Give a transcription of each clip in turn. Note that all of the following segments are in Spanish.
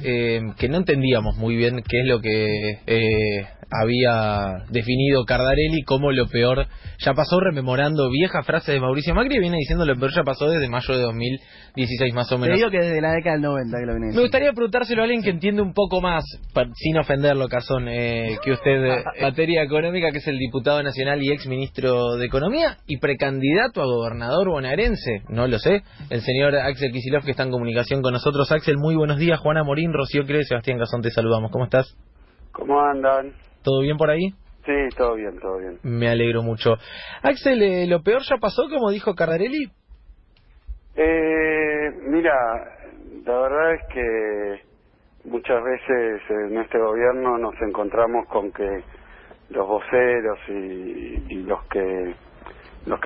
que no entendíamos muy bien qué es lo que había definido Cardarelli como lo peor ya pasó, rememorando viejas frases de Mauricio Macri, y viene diciendo lo peor ya pasó desde mayo de 2016 más o menos. Te digo que desde la década del 90 que lo viene diciendo. Me gustaría preguntárselo a alguien que entiende un poco más, sin ofenderlo, Cazón, que usted, en materia económica, que es el diputado nacional y ex ministro de Economía y precandidato a gobernador bonaerense, no lo sé, el señor Axel Kicillof, que está en comunicación con nosotros. Axel, muy buenos días. Juana Morín, Rocío Cres, Sebastián Cazón, te saludamos. ¿Cómo estás? ¿Cómo andan? ¿Todo bien por ahí? Sí, todo bien, todo bien. Me alegro mucho. Axel, ¿lo peor ya pasó, como dijo Cardarelli? Mira, la verdad es que muchas veces en este gobierno nos encontramos con que los voceros y los que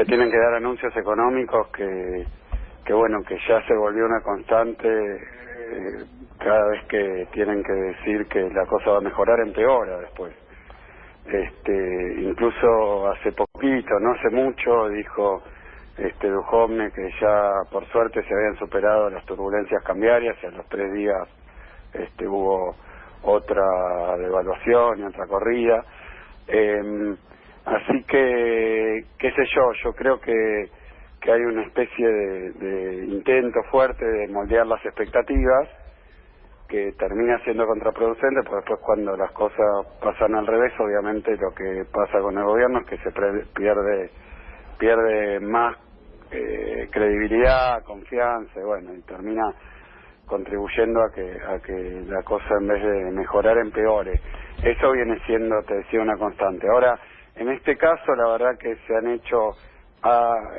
tienen que dar anuncios económicos que bueno, que ya se volvió una constante, cada vez que tienen que decir que la cosa va a mejorar, empeora después. Incluso hace poquito, no hace mucho, dijo Duhovne que ya por suerte se habían superado las turbulencias cambiarias y a los 3 días hubo otra devaluación y otra corrida. Así que, qué sé yo creo que hay una especie de intento fuerte de moldear las expectativas, que termina siendo contraproducente, porque después cuando las cosas pasan al revés, obviamente lo que pasa con el gobierno es que se pierde más credibilidad, confianza, y bueno, y termina contribuyendo a que la cosa, en vez de mejorar, empeore. Eso viene siendo, te decía, una constante. Ahora, en este caso, la verdad que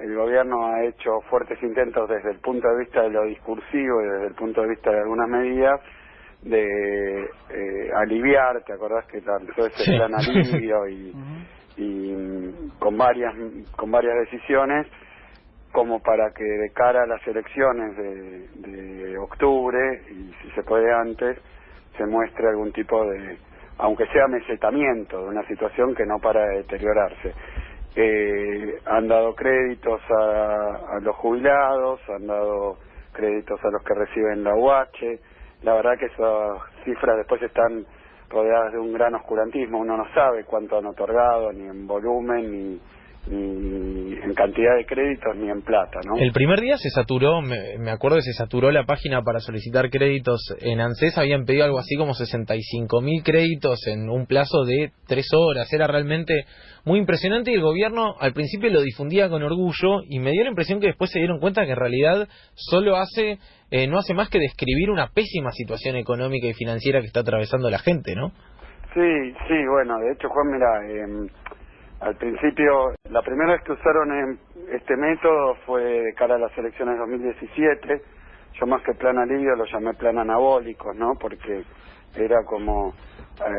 el gobierno ha hecho fuertes intentos desde el punto de vista de lo discursivo y desde el punto de vista de algunas medidas de aliviar. ¿Te acordás que lanzó ese plan alivio y con varias decisiones, como para que de cara a las elecciones de octubre, y si se puede antes, se muestre algún tipo de, aunque sea mesetamiento de una situación que no para de deteriorarse? Han dado créditos a los jubilados, han dado créditos a los que reciben la UH. La verdad que esas cifras después están rodeadas de un gran oscurantismo. Uno no sabe cuánto han otorgado, ni en volumen, ni en cantidad de créditos, ni en plata, ¿no? El primer día se saturó, me acuerdo que se saturó la página para solicitar créditos en ANSES. Habían pedido algo así como 65.000 créditos en un plazo de 3 horas. Era realmente muy impresionante, y el gobierno al principio lo difundía con orgullo, y me dio la impresión que después se dieron cuenta que en realidad solo no hace más que describir una pésima situación económica y financiera que está atravesando la gente, ¿no? Sí, bueno, de hecho, Juan, mira, al principio, la primera vez que usaron este método fue de cara a las elecciones de 2017. Yo, más que plan alivio, lo llamé plan anabólicos, ¿no? Porque era como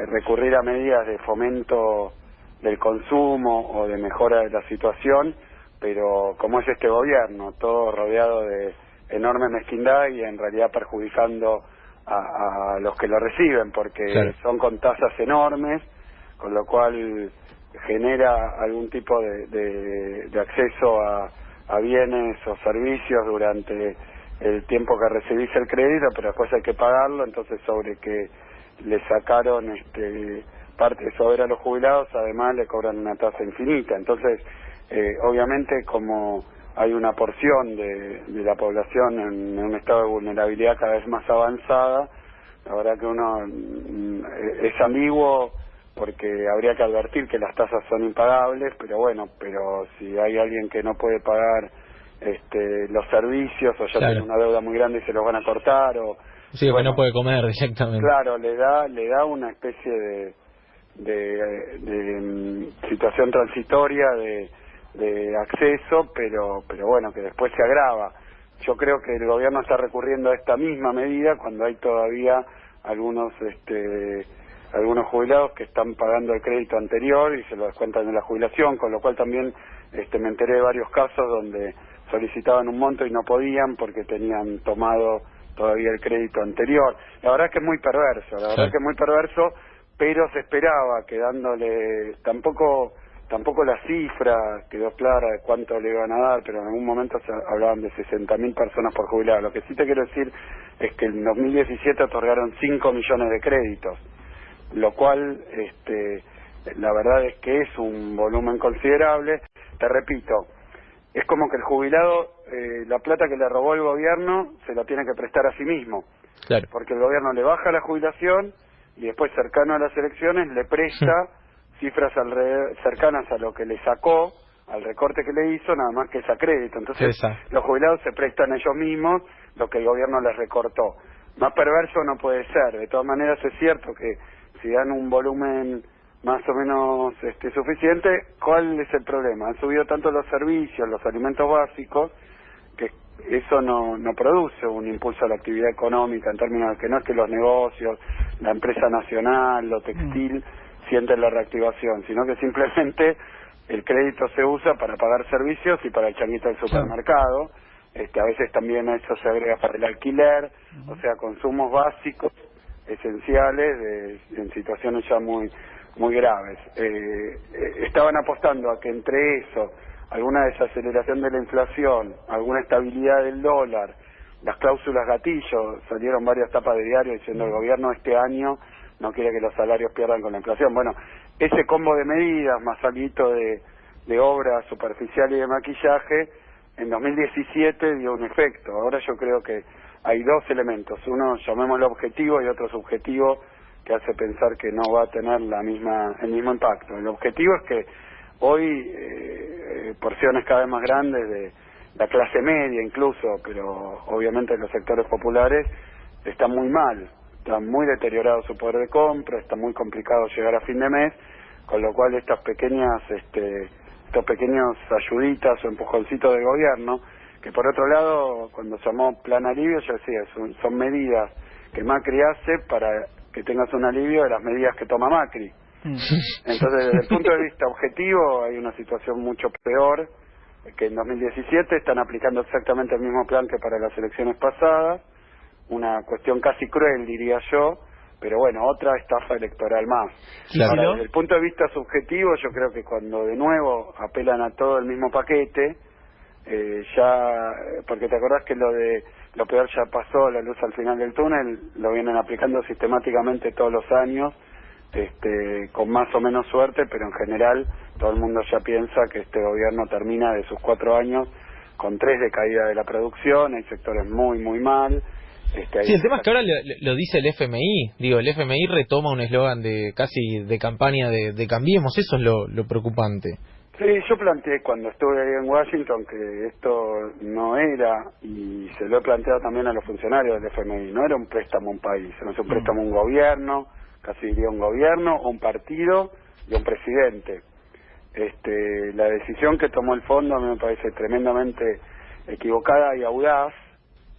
recurrir a medidas de fomento del consumo o de mejora de la situación, pero como es este gobierno, todo rodeado de enorme mezquindad y en realidad perjudicando a los que lo reciben, porque claro, son con tasas enormes, con lo cual genera algún tipo de acceso a bienes o servicios durante el tiempo que recibís el crédito, pero después hay que pagarlo. Entonces, sobre que le sacaron parte de su haber a los jubilados, además le cobran una tasa infinita. Entonces, obviamente, como hay una porción de la población en un estado de vulnerabilidad cada vez más avanzada, la verdad que uno es ambiguo, porque habría que advertir que las tasas son impagables, pero bueno, pero si hay alguien que no puede pagar los servicios, o ya claro, tiene una deuda muy grande y se los van a cortar, o sí, bueno, que no puede comer directamente. Claro, le da una especie de situación transitoria de acceso, pero bueno, que después se agrava. Yo creo que el gobierno está recurriendo a esta misma medida cuando hay todavía algunos jubilados que están pagando el crédito anterior y se lo descuentan de la jubilación, con lo cual también me enteré de varios casos donde solicitaban un monto y no podían porque tenían tomado todavía el crédito anterior. La verdad es que es muy perverso, pero se esperaba que tampoco la cifra quedó clara de cuánto le iban a dar, pero en algún momento se hablaban de 60.000 personas por jubilado. Lo que sí te quiero decir es que en 2017 otorgaron 5 millones de créditos, lo cual la verdad es que es un volumen considerable. Te repito, es como que el jubilado, la plata que le robó el gobierno se la tiene que prestar a sí mismo, Claro. porque el gobierno le baja la jubilación y después, cercano a las elecciones, le presta cifras cercanas a lo que le sacó, al recorte que le hizo, nada más que es a crédito. Entonces los jubilados se prestan ellos mismos lo que el gobierno les recortó. Más perverso no puede ser. De todas maneras es cierto que si dan un volumen más o menos suficiente, ¿cuál es el problema? Han subido tanto los servicios, los alimentos básicos, que eso no produce un impulso a la actividad económica, en términos de que no es que los negocios, la empresa nacional, lo textil sienten la reactivación, sino que simplemente el crédito se usa para pagar servicios y para el changuito del supermercado. A veces también a eso se agrega para el alquiler, o sea, consumos básicos esenciales en situaciones ya muy graves. Estaban apostando a que entre eso, alguna desaceleración de la inflación, alguna estabilidad del dólar, las cláusulas gatillo, salieron varias tapas de diario diciendo el gobierno este año no quiere que los salarios pierdan con la inflación. Bueno, ese combo de medidas, más algo de obra superficial y de maquillaje, en 2017 dio un efecto. Ahora yo creo que hay dos elementos, uno llamémoslo objetivo y otro subjetivo, que hace pensar que no va a tener el mismo impacto. El objetivo es que hoy porciones cada vez más grandes de la clase media incluso, pero obviamente los sectores populares están muy mal, están muy deteriorados su poder de compra, está muy complicado llegar a fin de mes, con lo cual estos pequeños ayuditas o empujoncitos del gobierno, que por otro lado, cuando se llamó plan alivio, yo decía, son medidas que Macri hace para que tengas un alivio de las medidas que toma Macri. Entonces, desde el punto de vista objetivo, hay una situación mucho peor, que en 2017 están aplicando exactamente el mismo plan que para las elecciones pasadas, una cuestión casi cruel, diría yo, pero bueno, otra estafa electoral más. Claro. Ahora, desde el punto de vista subjetivo, yo creo que cuando de nuevo apelan a todo el mismo paquete, porque te acordás que lo peor ya pasó, la luz al final del túnel, lo vienen aplicando sistemáticamente todos los años, con más o menos suerte, pero en general todo el mundo ya piensa que este gobierno termina de sus 4 años con 3 de caída de la producción, hay sectores muy mal. Sí, el tema es que ahora lo dice el FMI, el FMI retoma un eslogan casi de campaña de Cambiemos, eso es lo preocupante. Sí, yo planteé cuando estuve ahí en Washington que esto no era, y se lo he planteado también a los funcionarios del FMI, no era un préstamo a un país, no es un préstamo a un gobierno, casi diría un gobierno, o un partido y un presidente. La decisión que tomó el fondo a mí me parece tremendamente equivocada y audaz,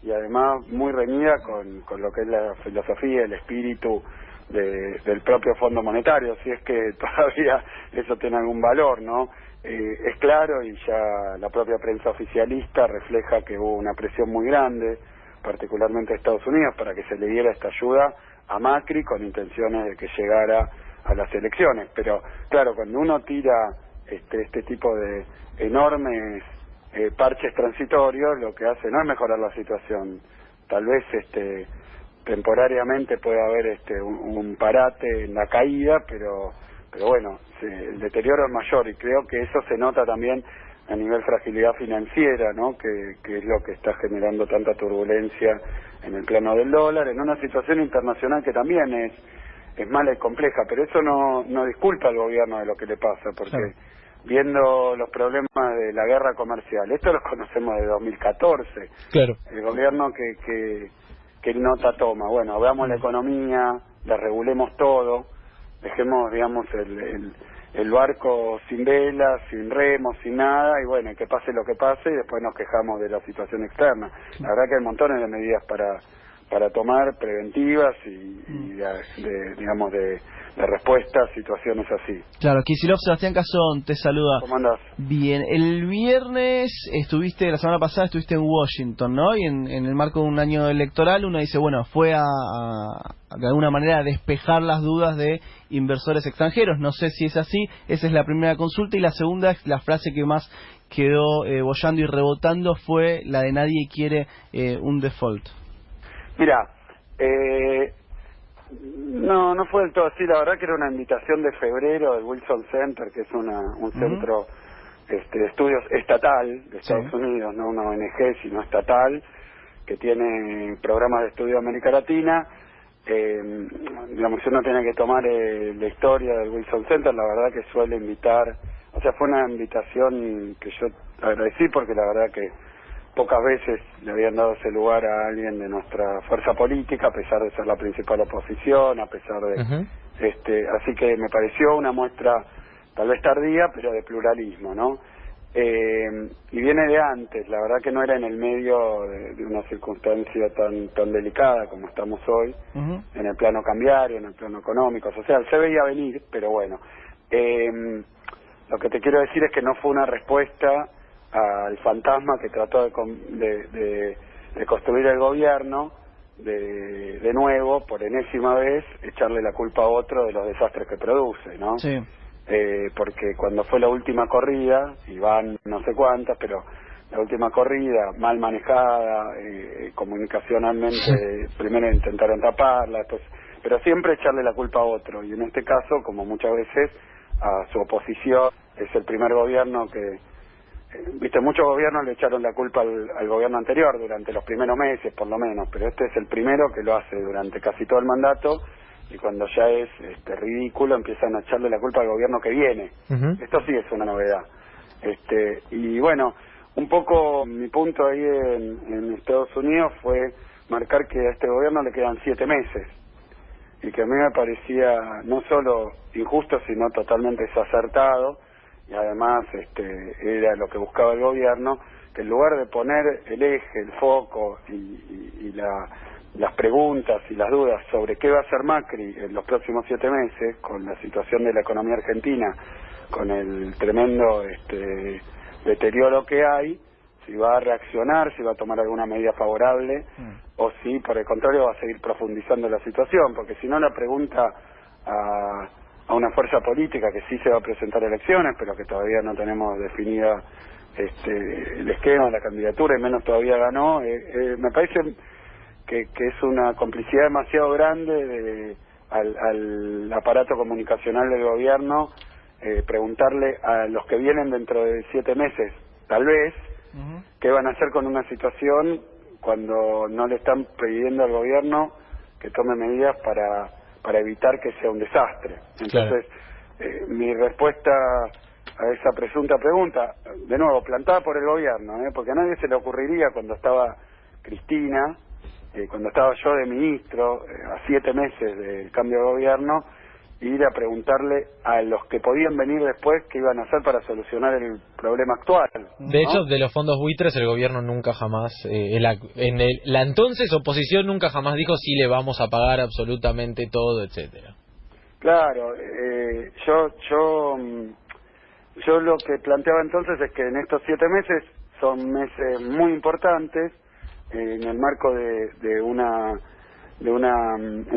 y además muy reñida con lo que es la filosofía, el espíritu del propio Fondo Monetario, si es que todavía eso tiene algún valor, ¿no? Es claro, y ya la propia prensa oficialista refleja que hubo una presión muy grande, particularmente de Estados Unidos, para que se le diera esta ayuda a Macri con intenciones de que llegara a las elecciones. Pero claro, cuando uno tira este tipo de enormes parches transitorios, lo que hace no es mejorar la situación. Tal vez temporariamente puede haber un parate en la caída, pero bueno, el deterioro es mayor, y creo que eso se nota también a nivel fragilidad financiera, ¿no? Que es lo que está generando tanta turbulencia en el plano del dólar, en una situación internacional que también es mala y compleja, pero eso no disculpa al gobierno de lo que le pasa, porque viendo los problemas de la guerra comercial, esto los conocemos de 2014, claro. El gobierno que nota toma, bueno, veamos la economía, la regulemos todo, dejemos, digamos, el barco sin velas, sin remos, sin nada, y bueno, que pase lo que pase, y después nos quejamos de la situación externa. La verdad que hay montones de medidas para tomar, preventivas y digamos, de respuesta a situaciones así. Claro, Kicillof, Sebastián Cazón, te saluda. ¿Cómo andás? Bien, el viernes la semana pasada estuviste en Washington, ¿no? Y en el marco de un año electoral uno dice, bueno, fue a de alguna manera a despejar las dudas de inversores extranjeros. No sé si es así, esa es la primera consulta. Y la segunda, la frase que más quedó bollando y rebotando fue la de nadie quiere un default. Mira, no fue del todo así. La verdad que era una invitación de febrero del Wilson Center, que es un centro de estudios estatal de Estados Unidos, no una ONG, sino estatal, que tiene programas de estudio de América Latina. Digamos, uno tiene que tomar la historia del Wilson Center. La verdad que suele invitar, o sea, fue una invitación que yo agradecí, porque la verdad que pocas veces le habían dado ese lugar a alguien de nuestra fuerza política, a pesar de ser la principal oposición, a pesar de así que me pareció una muestra tal vez tardía, pero de pluralismo, ¿no? Y viene de antes. La verdad que no era en el medio de una circunstancia tan delicada como estamos hoy, en el plano cambiario, en el plano económico, social. Se veía venir, pero bueno. Lo que te quiero decir es que no fue una respuesta al fantasma que trató de construir el gobierno, de nuevo, por enésima vez, echarle la culpa a otro de los desastres que produce, ¿no? Sí. Porque cuando fue la última corrida, y van no sé cuántas, pero la última corrida, mal manejada, comunicacionalmente, primero intentaron taparla, después, pero siempre echarle la culpa a otro, y en este caso, como muchas veces, a su oposición. Es el primer gobierno que, viste, muchos gobiernos le echaron la culpa al gobierno anterior durante los primeros meses, por lo menos, pero este es el primero que lo hace durante casi todo el mandato, y cuando ya es ridículo empiezan a echarle la culpa al gobierno que viene. Esto sí es una novedad. Y bueno, un poco mi punto ahí en Estados Unidos fue marcar que a este gobierno le quedan 7 meses, y que a mí me parecía no solo injusto, sino totalmente desacertado, y además era lo que buscaba el gobierno, que en lugar de poner el eje, el foco y las preguntas y las dudas sobre qué va a hacer Macri en los próximos 7 meses, con la situación de la economía argentina, con el tremendo deterioro que hay, si va a reaccionar, si va a tomar alguna medida favorable, o si por el contrario va a seguir profundizando la situación, porque si no la pregunta a una fuerza política que sí se va a presentar a elecciones, pero que todavía no tenemos definida el esquema, la candidatura, y menos todavía ganó, me parece que es una complicidad demasiado grande al aparato comunicacional del gobierno, preguntarle a los que vienen dentro de 7 meses, tal vez, qué van a hacer con una situación cuando no le están pidiendo al gobierno que tome medidas para evitar que sea un desastre. Entonces, mi respuesta a esa presunta pregunta, de nuevo, plantada por el gobierno, porque a nadie se le ocurriría cuando estaba Cristina, cuando estaba yo de ministro, a 7 meses del cambio de gobierno, ir a preguntarle a los que podían venir después qué iban a hacer para solucionar el problema actual, ¿no? De hecho, de los fondos buitres el gobierno nunca jamás, la entonces oposición nunca jamás dijo si le vamos a pagar absolutamente todo, etcétera. Claro, yo lo que planteaba entonces es que en estos 7 meses son meses muy importantes en el marco de un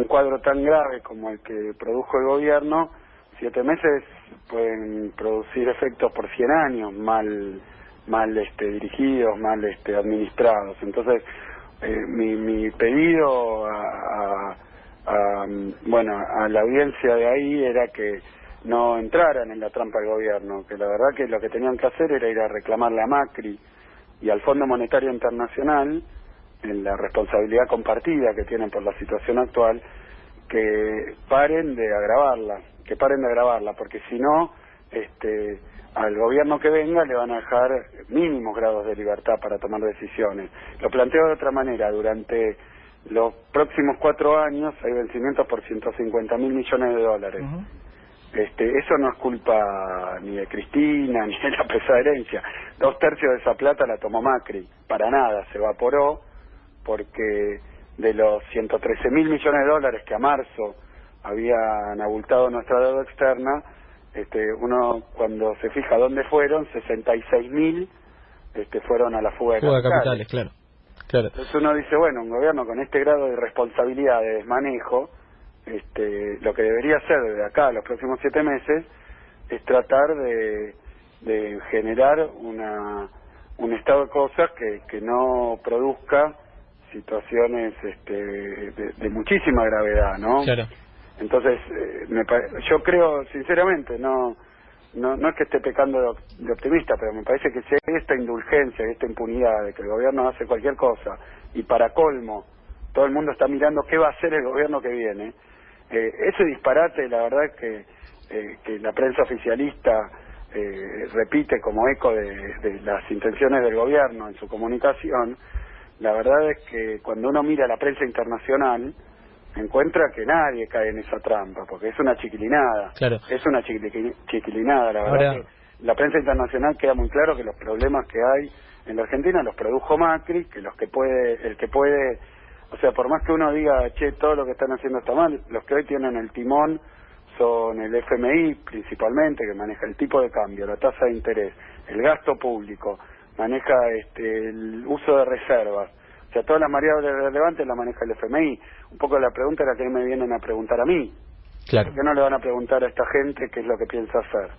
cuadro tan grave como el que produjo el gobierno. 7 meses pueden producir efectos por 100 años mal dirigidos, mal administrados. Entonces, mi pedido a la audiencia de ahí era que no entraran en la trampa del gobierno, que la verdad que lo que tenían que hacer era ir a reclamarle a Macri y al Fondo Monetario Internacional, en la responsabilidad compartida que tienen por la situación actual, que paren de agravarla, porque si no, al gobierno que venga le van a dejar mínimos grados de libertad para tomar decisiones. Lo planteo de otra manera: durante los próximos 4 años hay vencimientos por 150.000 millones de dólares. Eso no es culpa ni de Cristina ni de la pesada herencia. 2/3 de esa plata la tomó Macri, para nada, se evaporó, porque de los 113.000 millones de dólares que a marzo habían abultado nuestra deuda externa, uno cuando se fija dónde fueron, 66.000 fueron a la fuga de capitales. Claro. Entonces uno dice, bueno, un gobierno con este grado de irresponsabilidad, de desmanejo, lo que debería hacer desde acá a los próximos 7 meses es tratar de generar un estado de cosas que no produzca situaciones de muchísima gravedad, ¿no? Claro. Entonces, yo creo, sinceramente, no es que esté pecando de optimista, pero me parece que si hay esta indulgencia y esta impunidad de que el gobierno hace cualquier cosa, y para colmo, todo el mundo está mirando qué va a hacer el gobierno que viene, ese disparate, la verdad que la prensa oficialista repite como eco de las intenciones del gobierno en su comunicación, la verdad es que cuando uno mira la prensa internacional, encuentra que nadie cae en esa trampa, porque es una chiquilinada. Claro. Es una chiquilinada, la verdad. Ahora, que la prensa internacional queda muy claro que los problemas que hay en la Argentina los produjo Macri, que el que puede, o sea, por más que uno diga, che, todo lo que están haciendo está mal, los que hoy tienen el timón son el FMI principalmente, que maneja el tipo de cambio, la tasa de interés, el gasto público, maneja el uso de reservas. O sea, todas las variables relevantes las maneja el FMI. Un poco la pregunta era que me vienen a preguntar a mí. claro. ¿Por qué no le van a preguntar a esta gente qué es lo que piensa hacer?